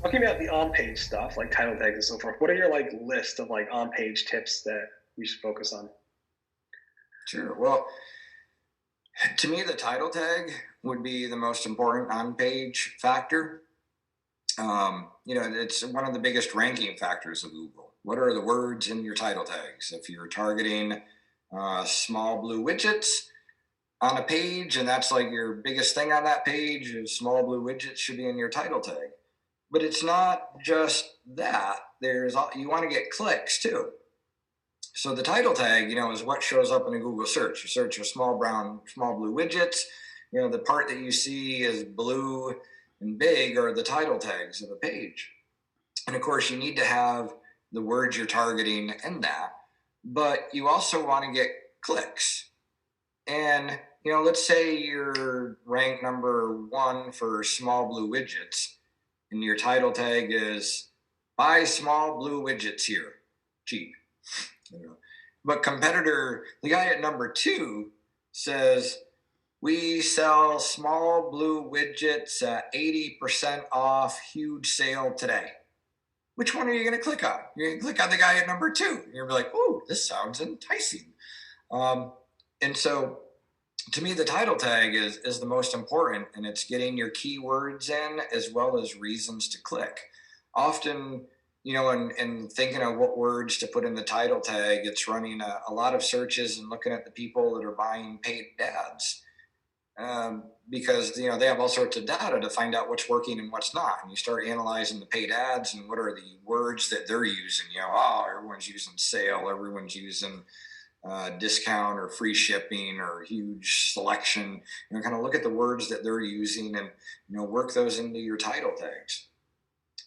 talking about the on-page stuff, like title tags and so forth, what are your like list of like on-page tips that we should focus on? Sure. Well, to me, the title tag would be the most important on-page factor. It's one of the biggest ranking factors of Google. What are the words in your title tags? If you're targeting small blue widgets on a page, and that's like your biggest thing on that page, is small blue widgets should be in your title tag. But it's not just that. You want to get clicks too. So the title tag, is what shows up in a Google search. You search for small blue widgets. The part that you see is blue and big are the title tags of the page. And of course, you need to have the words you're targeting in that, but you also want to get clicks. And, let's say you're ranked number one for small blue widgets, and your title tag is buy small blue widgets here, cheap. But competitor, the guy at number two says, we sell small blue widgets at 80% off, huge sale today. Which one are you going to click on? You're going to click on the guy at number two. You're like, oh, this sounds enticing. And so to me, the title tag is the most important, and it's getting your keywords in as well as reasons to click. Often, and thinking of what words to put in the title tag, it's running a lot of searches and looking at the people that are buying paid ads. Because they have all sorts of data to find out what's working and what's not, and you start analyzing the paid ads and what are the words that they're using. Everyone's using sale, everyone's using discount or free shipping or huge selection. Kind of look at the words that they're using and work those into your title tags.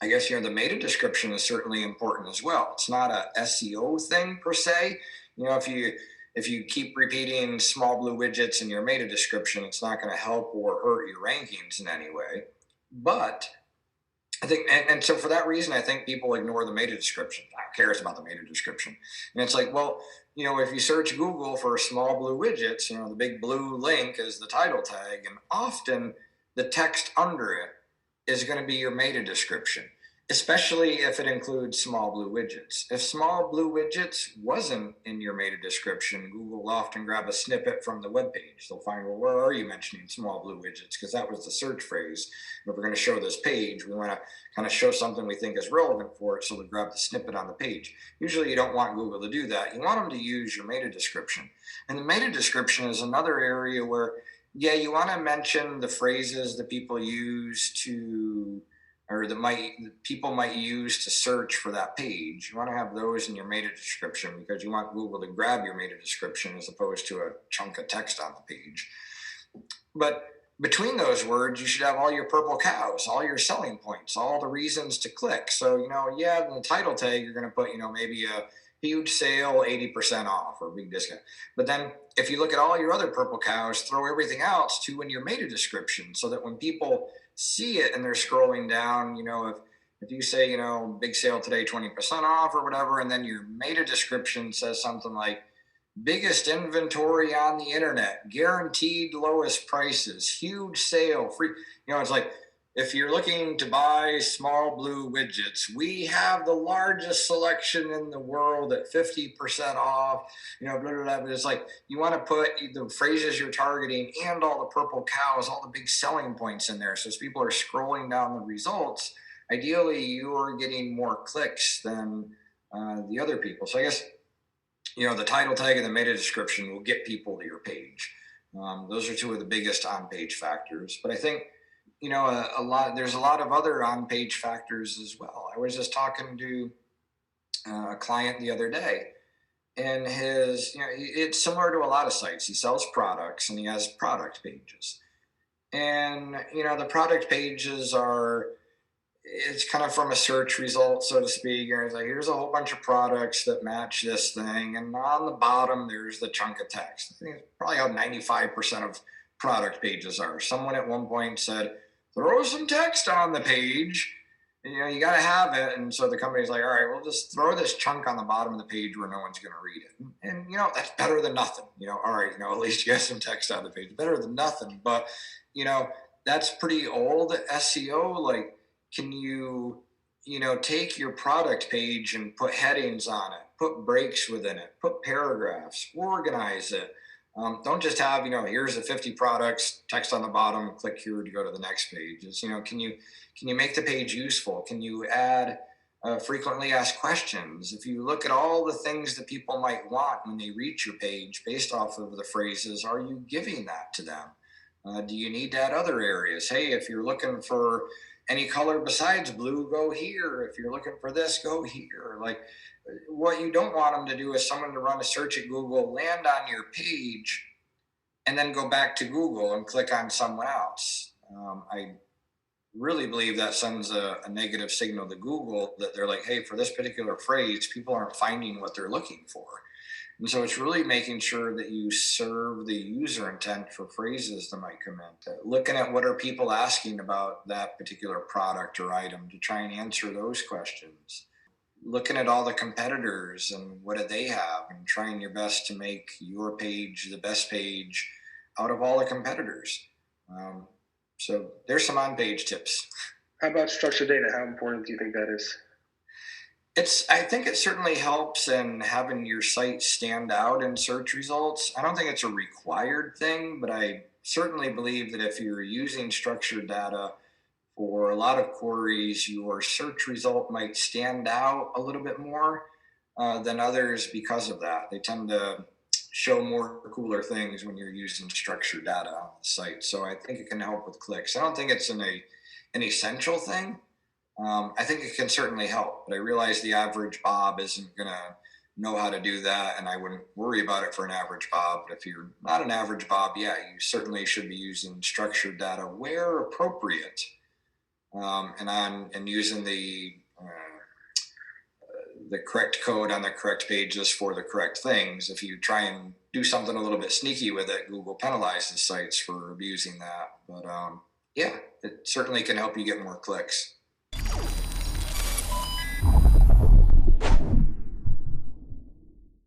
I guess the meta description is certainly important as well. It's not a SEO thing per se. If you keep repeating small blue widgets in your meta description, it's not going to help or hurt your rankings in any way. But I think, and so for that reason, I think people ignore the meta description. Who cares about the meta description? And it's like, well, if you search Google for small blue widgets, the big blue link is the title tag, and often the text under it is going to be your meta description, especially if it includes small blue widgets. If small blue widgets wasn't in your meta description, Google will often grab a snippet from the web page. They'll find, well, where are you mentioning small blue widgets? Because that was the search phrase. If we're going to show this page, we want to kind of show something we think is relevant for it, so they grab the snippet on the page. Usually you don't want Google to do that. You want them to use your meta description. And the meta description is another area where, yeah, you want to mention the phrases that people use to, or that people might use to search for that page. You want to have those in your meta description because you want Google to grab your meta description as opposed to a chunk of text on the page. But between those words, you should have all your purple cows, all your selling points, all the reasons to click. So, in the title tag, you're going to put, maybe a huge sale, 80% off or big discount. But then if you look at all your other purple cows, throw everything else to in your meta description so that when people see it and they're scrolling down, if you say, big sale today, 20% off or whatever, and then your meta description says something like biggest inventory on the internet, guaranteed lowest prices, huge sale, free, it's like, if you're looking to buy small blue widgets, we have the largest selection in the world at 50% off, blah, blah, blah. But it's like you want to put the phrases you're targeting and all the purple cows, all the big selling points in there. So as people are scrolling down the results, ideally you are getting more clicks than the other people. So I guess, the title tag and the meta description will get people to your page. Those are two of the biggest on-page factors. But I think, there's a lot of other on-page factors as well. I was just talking to a client the other day, and it's similar to a lot of sites. He sells products and he has product pages. And, the product pages it's kind of from a search result, so to speak. It's like, here's a whole bunch of products that match this thing. And on the bottom, there's the chunk of text. I think it's probably how 95% of product pages are. Someone at one point said, throw some text on the page. And, you got to have it. And so the company's like, all right, we'll just throw this chunk on the bottom of the page where no one's going to read it. And, that's better than nothing. All right, at least you have some text on the page. Better than nothing. But, that's pretty old SEO. Like, can you take your product page and put headings on it, put breaks within it, put paragraphs, organize it. Don't just have, here's the 50 products, text on the bottom, click here to go to the next page. Can you make the page useful? Can you add frequently asked questions? If you look at all the things that people might want when they reach your page based off of the phrases, are you giving that to them? Do you need to add other areas? Hey, if you're looking for any color besides blue, go here. If you're looking for this, go here. Like, what you don't want them to do is someone to run a search at Google, land on your page, and then go back to Google and click on someone else. I really believe that sends a negative signal to Google that they're like, hey, for this particular phrase, people aren't finding what they're looking for. And so it's really making sure that you serve the user intent for phrases that might come in. Looking at what are people asking about that particular product or item to try and answer those questions. Looking at all the competitors and what do they have and trying your best to make your page the best page out of all the competitors. So there's some on-page tips. How about structured data? How important do you think that is? I think it certainly helps in having your site stand out in search results. I don't think it's a required thing, but I certainly believe that if you're using structured data for a lot of queries, your search result might stand out a little bit more than others because of that. They tend to show more cooler things when you're using structured data on the site. So I think it can help with clicks. I don't think it's an essential thing. I think it can certainly help, but I realize the average Bob isn't going to know how to do that, and I wouldn't worry about it for an average Bob. But if you're not an average Bob, yeah, you certainly should be using structured data where appropriate, and using the correct code on the correct pages for the correct things. If you try and do something a little bit sneaky with it, Google penalizes sites for abusing that. But yeah, it certainly can help you get more clicks.